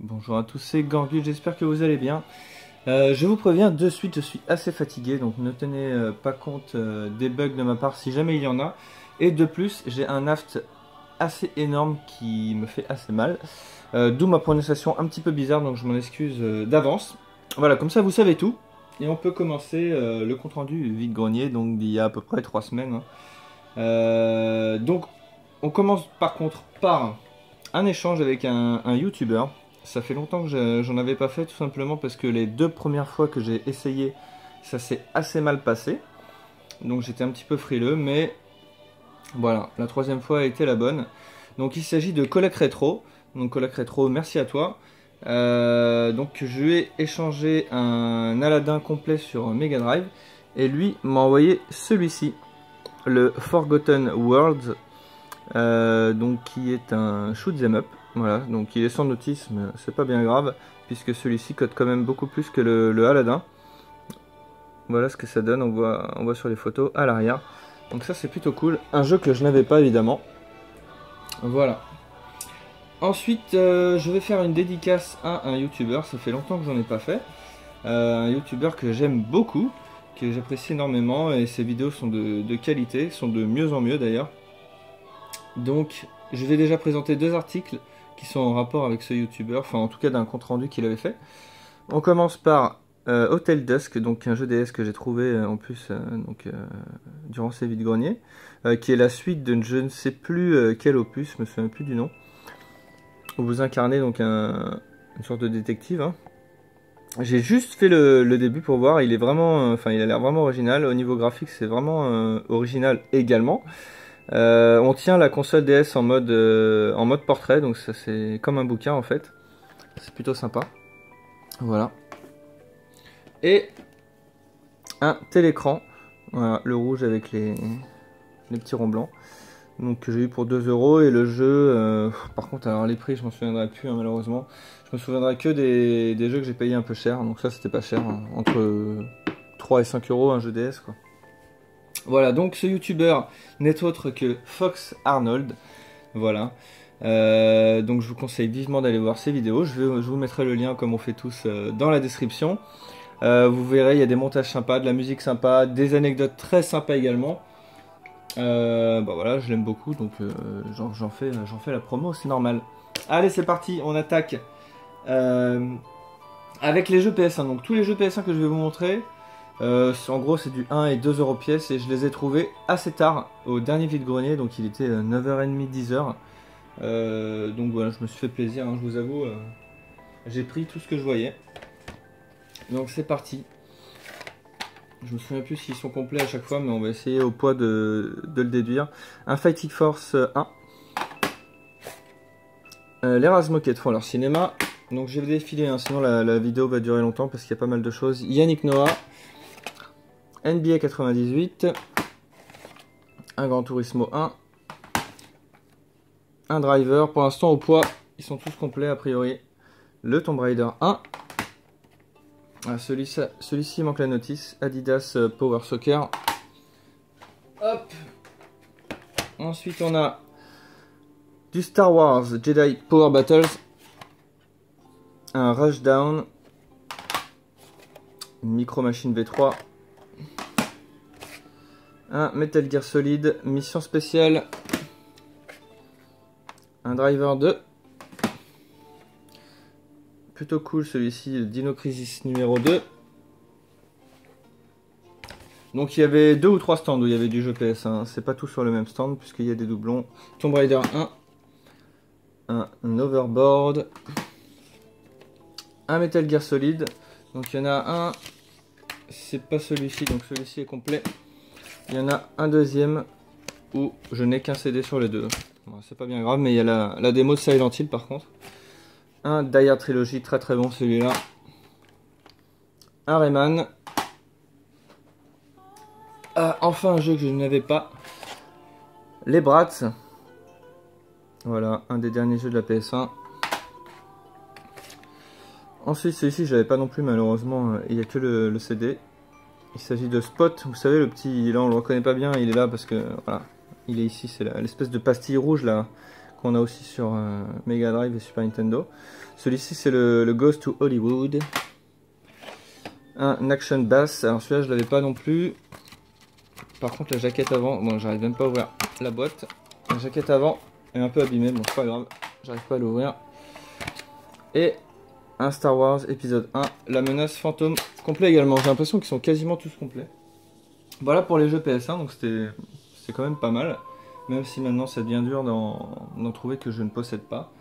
Bonjour à tous, c'est Gorgus, j'espère que vous allez bien. Je vous préviens de suite, je suis assez fatigué, donc ne tenez pas compte des bugs de ma part si jamais il y en a. Et de plus, j'ai un aft assez énorme qui me fait assez mal. D'où ma prononciation un petit peu bizarre, donc je m'en excuse d'avance. Voilà, comme ça vous savez tout. Et on peut commencer le compte-rendu vide-grenier, donc d'il y a à peu près 3 semaines. Donc on commence par contre par un échange avec un YouTuber. Ça fait longtemps que j'en avais pas fait, tout simplement parce que les 2 premières fois que j'ai essayé, ça s'est assez mal passé. Donc j'étais un petit peu frileux, mais voilà, la 3e fois a été la bonne. Donc il s'agit de Colac Retro. Donc Colac Retro, merci à toi. Donc je lui ai échangé un Aladdin complet sur Mega Drive. Et lui m'a envoyé celui-ci, le Forgotten Worlds. Donc qui est un shoot 'em up. Voilà, donc il est sans notice, mais c'est pas bien grave, puisque celui-ci cote quand même beaucoup plus que le Aladdin. Voilà ce que ça donne, on voit sur les photos à l'arrière. Donc ça c'est plutôt cool, un jeu que je n'avais pas évidemment. Voilà. Ensuite, je vais faire une dédicace à un YouTuber, ça fait longtemps que j'en ai pas fait. Un YouTuber que j'aime beaucoup, que j'apprécie énormément, et ses vidéos sont de qualité, sont de mieux en mieux d'ailleurs. Donc je vais déjà présenter 2 articles qui sont en rapport avec ce YouTuber, enfin en tout cas d'un compte rendu qu'il avait fait. On commence par Hotel Dusk, donc un jeu DS que j'ai trouvé en plus durant ces vides-greniers, qui est la suite de je ne sais plus quel opus, je me souviens plus du nom, où vous incarnez donc une sorte de détective. Hein. J'ai juste fait le début pour voir, il est vraiment, il a l'air vraiment original. Au niveau graphique, c'est vraiment original également. On tient la console DS en mode portrait, donc ça c'est comme un bouquin en fait. C'est plutôt sympa. Voilà. Et un télécran, voilà, le rouge avec les petits ronds blancs. Donc que j'ai eu pour 2 €. Et le jeu, par contre, alors les prix, je m'en souviendrai plus hein, malheureusement. Je me souviendrai que des jeux que j'ai payé un peu cher. Donc ça, c'était pas cher, hein, entre 3 et 5 € un jeu DS quoi. Voilà, donc ce YouTuber n'est autre que Fox Arnold. Voilà. Donc je vous conseille vivement d'aller voir ses vidéos. Je vous mettrai le lien, comme on fait tous, dans la description. Vous verrez, il y a des montages sympas, de la musique sympa, des anecdotes très sympas également. Voilà, je l'aime beaucoup, donc j'en fais la promo, c'est normal. Allez, c'est parti, on attaque avec les jeux PS1. Donc tous les jeux PS1 que je vais vous montrer, en gros c'est du 1 et 2 € pièce, et je les ai trouvés assez tard, au dernier vide-grenier, donc il était 9h30, 10h. Donc voilà, je me suis fait plaisir, hein, je vous avoue, j'ai pris tout ce que je voyais. Donc c'est parti. Je me souviens plus s'ils sont complets à chaque fois, mais on va essayer au poids de le déduire. Un Fighting Force 1. Les Razmoket font leur cinéma. Donc je vais défiler, hein, sinon la vidéo va durer longtemps parce qu'il y a pas mal de choses. Yannick Noah. NBA 98. Un Gran Turismo 1. Un Driver. Pour l'instant au poids, ils sont tous complets a priori. Le Tomb Raider 1. Ah, celui-ci manque la notice. Adidas Power Soccer. Hop. Ensuite on a du Star Wars Jedi Power Battles. Un Rushdown. Une Micro Machine V3. Un Metal Gear Solid Mission Spéciale. Un Driver 2. Plutôt cool celui-ci, le Dino Crisis numéro 2. Donc il y avait 2 ou 3 stands où il y avait du jeu PS1. C'est pas tout sur le même stand puisqu'il y a des doublons. Tomb Raider 1. Un Overboard. Un Metal Gear Solid. Donc il y en a un. C'est pas celui-ci, donc celui-ci est complet. Il y en a un deuxième où je n'ai qu'un CD sur les deux. Bon, c'est pas bien grave, mais il y a la démo de Silent Hill par contre. Un Die Hard Trilogy, très très bon celui-là. Un Rayman. Enfin un jeu que je n'avais pas. Les Bratz. Voilà, un des derniers jeux de la PS1. Ensuite celui-ci je l'avais pas non plus malheureusement, il n'y a que le CD. Il s'agit de Spot, vous savez le petit, là on le reconnaît pas bien, il est là parce que voilà, il est ici, c'est l'espèce de pastille rouge là qu'on a aussi sur Mega Drive et Super Nintendo. Celui-ci c'est le Ghost to Hollywood. Un Action Bass, alors celui-là je l'avais pas non plus. Par contre la jaquette avant, bon j'arrive même pas à ouvrir la boîte. La jaquette avant est un peu abîmée, bon c'est pas grave, j'arrive pas à l'ouvrir. Et un Star Wars épisode 1, la menace fantôme, complet également. J'ai l'impression qu'ils sont quasiment tous complets. Voilà pour les jeux PS1, donc c'est quand même pas mal. Même si maintenant ça devient dur d'en trouver que je ne possède pas.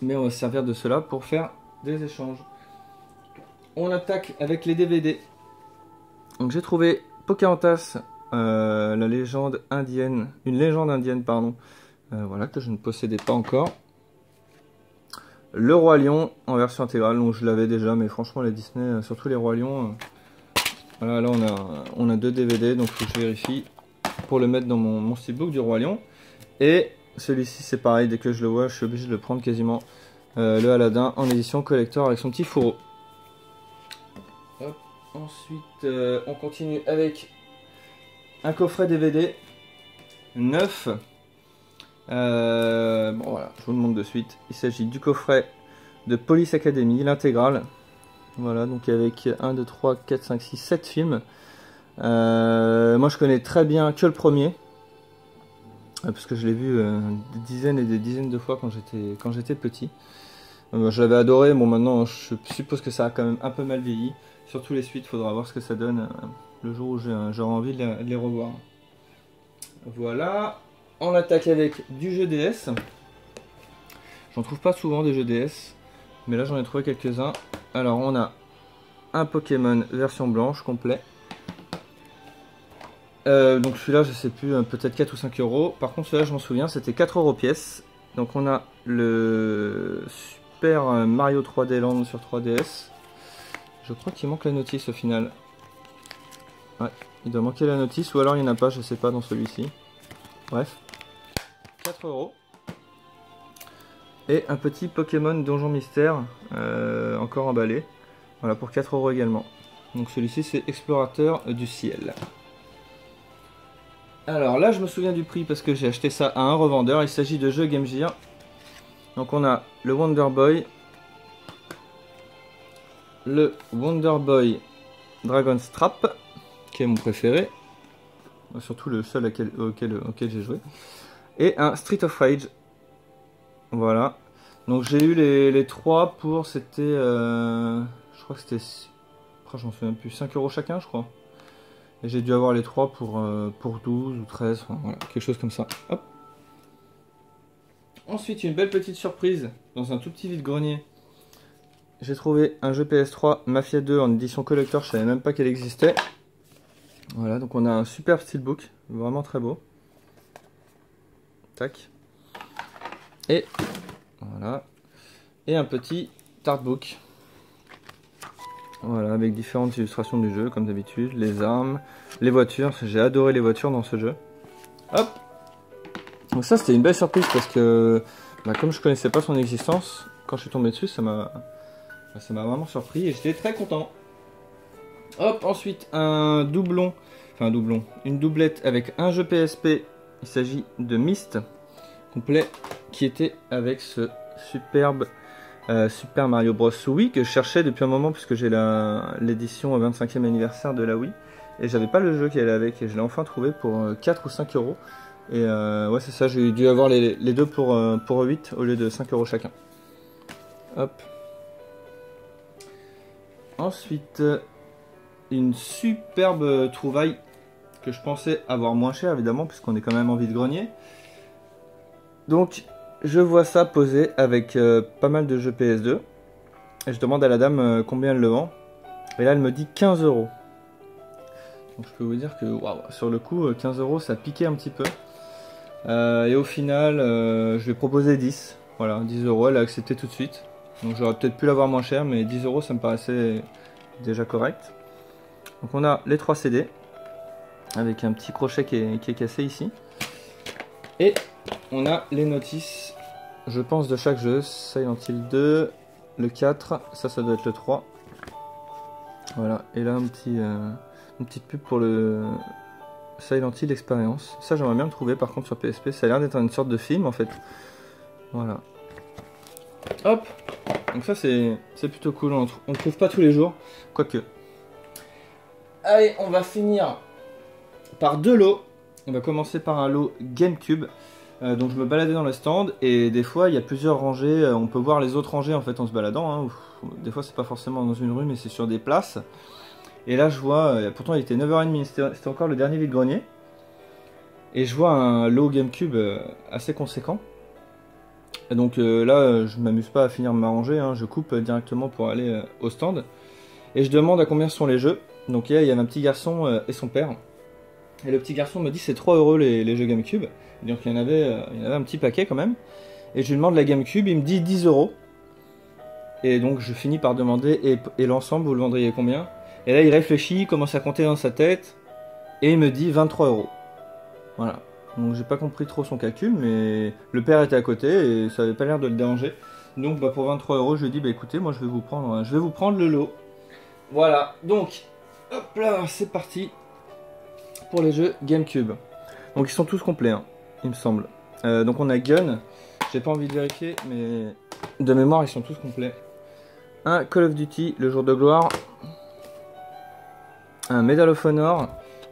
Mais on va se servir de cela pour faire des échanges. On attaque avec les DVD. Donc j'ai trouvé Pocahontas, la légende indienne, une légende indienne pardon, voilà, que je ne possédais pas encore. Le Roi Lion en version intégrale, donc je l'avais déjà, mais franchement les Disney, surtout les Rois Lions, voilà, là on a 2 DVD, donc il faut que je vérifie pour le mettre dans mon steelbook du Roi Lion. Et celui-ci c'est pareil, dès que je le vois je suis obligé de le prendre quasiment, le Aladdin en édition collector avec son petit fourreau. Hop. Ensuite on continue avec un coffret DVD neuf. Bon voilà, je vous le montre de suite. Il s'agit du coffret de Police Academy, l'intégrale. Voilà, donc avec 1, 2, 3, 4, 5, 6, 7 films. Moi je connais très bien que le premier. Parce que je l'ai vu des dizaines et des dizaines de fois quand j'étais petit. Je l'avais adoré, bon maintenant je suppose que ça a quand même un peu mal vieilli. Surtout les suites, il faudra voir ce que ça donne le jour où j'aurai envie de les revoir. Voilà. On attaque avec du jeu DS. J'en trouve pas souvent des jeux DS, mais là j'en ai trouvé quelques-uns. Alors on a un Pokémon version blanche complet. Donc celui-là je sais plus, peut-être 4 ou 5 euros. Par contre celui-là je m'en souviens, c'était 4 euros pièce. Donc on a le Super Mario 3D Land sur 3DS. Je crois qu'il manque la notice au final. Ouais, il doit manquer la notice ou alors il n'y en a pas, je sais pas dans celui-ci. Bref. 4 euros. Et un petit Pokémon Donjon Mystère, encore emballé. Voilà, pour 4 euros également. Donc celui-ci c'est Explorateur du Ciel. Alors là je me souviens du prix parce que j'ai acheté ça à un revendeur. Il s'agit de jeux Game Gear. Donc on a le Wonder Boy. Le Wonder Boy Dragon's Trap, qui est mon préféré. Surtout le seul auquel j'ai joué. Et un Street of Rage. Voilà. Donc j'ai eu les 3 pour, c'était, je crois que c'était, je m'en souviens plus, 5 euros chacun je crois. Et j'ai dû avoir les 3 pour 12 ou 13, enfin, voilà, quelque chose comme ça. Hop. Ensuite une belle petite surprise, dans un tout petit vide-grenier. J'ai trouvé un jeu PS3 Mafia 2 en édition collector, je savais même pas qu'elle existait. Voilà, donc on a un superbe steelbook, vraiment très beau. Tac. Et voilà. Et un petit artbook. Voilà, avec différentes illustrations du jeu, comme d'habitude. Les armes, les voitures. J'ai adoré les voitures dans ce jeu. Hop. Donc ça, c'était une belle surprise parce que, comme je connaissais pas son existence, quand je suis tombé dessus, ça m'a vraiment surpris et j'étais très content. Hop, ensuite un doublon, enfin un doublon, une doublette avec un jeu PSP. Il s'agit de Myst complet qui était avec ce superbe Super Mario Bros Wii que je cherchais depuis un moment puisque j'ai l'édition 25e anniversaire de la Wii et j'avais pas le jeu qui allait avec et je l'ai enfin trouvé pour 4 ou 5 euros. Et ouais, c'est ça, j'ai dû avoir les deux pour 8 au lieu de 5 euros chacun. Hop. Ensuite, une superbe trouvaille que je pensais avoir moins cher évidemment puisqu'on est quand même en vide-grenier. Donc je vois ça posé avec pas mal de jeux PS2 et je demande à la dame combien elle le vend et là elle me dit 15 euros. Donc je peux vous dire que waouh, sur le coup 15 euros ça piquait un petit peu et au final je lui ai proposé 10, voilà, 10 euros, elle a accepté tout de suite. Donc j'aurais peut-être pu l'avoir moins cher, mais 10 euros ça me paraissait déjà correct. Donc on a les 3 CD avec un petit crochet qui est cassé ici. Et on a les notices, je pense, de chaque jeu. Silent Hill 2, le 4, ça doit être le 3. Voilà, et là une petite pub pour le Silent Hill Experience. Ça j'aimerais bien le trouver par contre sur PSP. Ça a l'air d'être une sorte de film en fait. Voilà. Hop. Donc ça c'est plutôt cool. On ne trouve pas tous les jours. Quoique. Allez, on va finir par deux lots. On va commencer par un lot GameCube. Donc je me baladais dans le stand et des fois il y a plusieurs rangées. On peut voir les autres rangées en fait en se baladant. Hein. Des fois c'est pas forcément dans une rue mais c'est sur des places. Et là je vois, pourtant il était 9h30, c'était encore le dernier vide-grenier. Et je vois un lot GameCube assez conséquent. Et donc là je m'amuse pas à finir ma rangée, hein. Je coupe directement pour aller au stand. Et je demande à combien sont les jeux. Donc là il y avait un petit garçon et son père. Et le petit garçon me dit c'est 3 € les jeux GameCube. Et donc il y en avait un petit paquet quand même. Et je lui demande la GameCube, il me dit 10 €. Et donc je finis par demander et l'ensemble vous le vendriez combien? Et là il réfléchit, il commence à compter dans sa tête. Et il me dit 23 €. Voilà. Donc j'ai pas compris trop son calcul, mais le père était à côté et ça avait pas l'air de le déranger. Donc bah, pour 23 € je lui ai dit bah écoutez moi je vais vous prendre le lot. Voilà, donc hop là c'est parti pour les jeux GameCube. Donc ils sont tous complets hein, il me semble. Donc on a Gun, j'ai pas envie de vérifier mais de mémoire ils sont tous complets. Un Call of Duty, le jour de gloire. Un Medal of Honor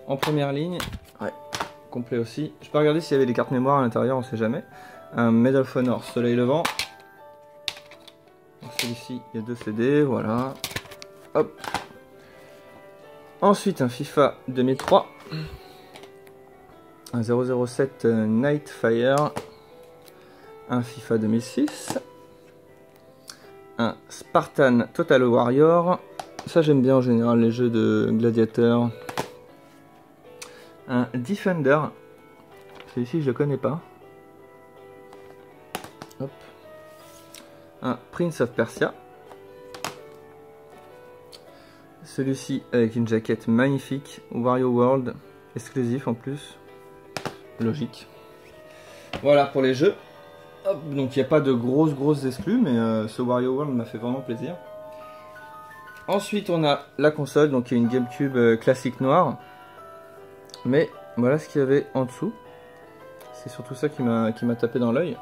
en première ligne. Ouais, complet aussi. Je peux regarder s'il y avait des cartes mémoire à l'intérieur, on sait jamais. Un Medal of Honor Soleil Levant. Celui-ci, il y a 2 CD, voilà. Hop. Ensuite, un FIFA 2003. Un 007 Nightfire. Un FIFA 2006. Un Spartan Total Warrior. Ça j'aime bien en général les jeux de gladiateurs. Un Defender. Celui-ci je le connais pas. Hop. Un Prince of Persia. Celui-ci avec une jaquette magnifique. Wario World. Exclusif en plus. Logique. Voilà pour les jeux. Hop, donc il n'y a pas de grosses exclus, mais ce Wario World m'a fait vraiment plaisir. Ensuite on a la console, donc il y a une GameCube classique noire. Mais voilà ce qu'il y avait en dessous. C'est surtout ça qui m'a tapé dans l'œil.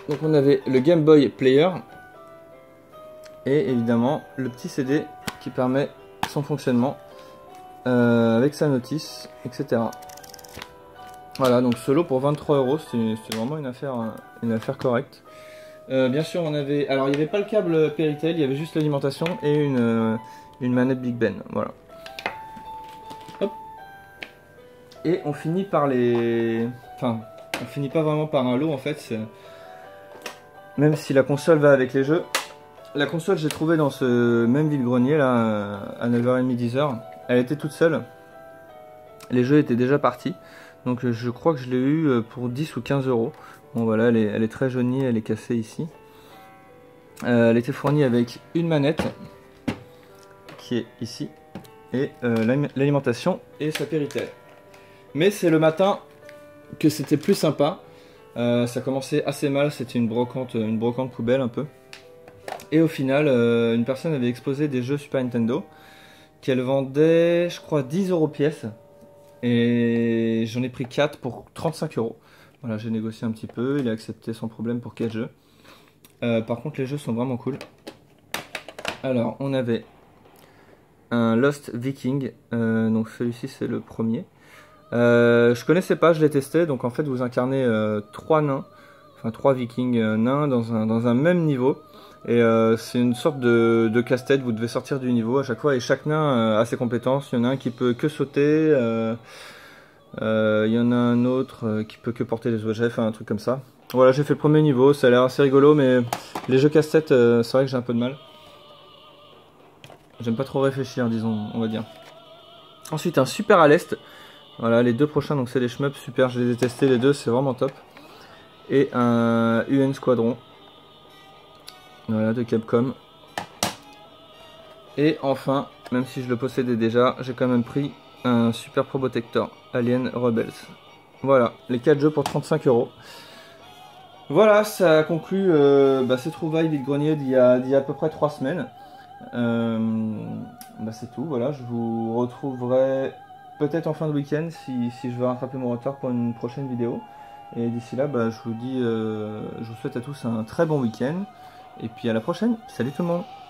Donc on avait le Game Boy Player. Et évidemment le petit CD qui permet son fonctionnement. Avec sa notice, etc. Voilà, donc ce lot pour 23 €, c'est vraiment une affaire correcte. Bien sûr, on avait. Alors, il n'y avait pas le câble Péritel, il y avait juste l'alimentation et une manette Big Ben. Voilà. Hop. Et on finit par les. Enfin, on finit pas vraiment par un lot en fait. Même si la console va avec les jeux. La console, j'ai trouvé dans ce même vide-grenier là, à 9h30, 10h. Elle était toute seule. Les jeux étaient déjà partis. Donc je crois que je l'ai eu pour 10 ou 15 €. Bon voilà, elle est très jaunie, elle est cassée ici. Elle était fournie avec une manette qui est ici et l'alimentation et sa Péritel. Mais c'est le matin que c'était plus sympa. Ça commençait assez mal, c'était une brocante poubelle un peu. Et au final, une personne avait exposé des jeux Super Nintendo qu'elle vendait, je crois, 10 € pièce. Et j'en ai pris 4 pour 35 €. Voilà, j'ai négocié un petit peu, il a accepté sans problème pour 4 jeux. Par contre, les jeux sont vraiment cool. Alors, on avait un Lost Viking, donc celui-ci c'est le premier. Je connaissais pas, je l'ai testé, donc en fait vous incarnez 3 nains, enfin 3 vikings nains dans un même niveau. Et c'est une sorte de casse-tête, vous devez sortir du niveau à chaque fois et chaque nain a ses compétences. Il y en a un qui peut que sauter, il y en a un autre qui peut que porter les objets, enfin un truc comme ça. Voilà, j'ai fait le premier niveau, ça a l'air assez rigolo, mais les jeux casse-tête, c'est vrai que j'ai un peu de mal. J'aime pas trop réfléchir, disons, on va dire. Ensuite, un Super à l'Est. Voilà, les deux prochains, donc c'est les shmups, super, je les ai testés les deux, c'est vraiment top. Et un UN Squadron. Voilà, de Capcom. Et enfin, même si je le possédais déjà, j'ai quand même pris un Super Probotector Alien Rebels. Voilà, les 4 jeux pour 35 €. Voilà, ça conclut ces trouvailles vide-grenier d'il y a à peu près 3 semaines. C'est tout, voilà, je vous retrouverai peut-être en fin de week-end si je veux rattraper mon retard pour une prochaine vidéo. Et d'ici là, je vous souhaite à tous un très bon week-end. Et puis à la prochaine. Salut tout le monde!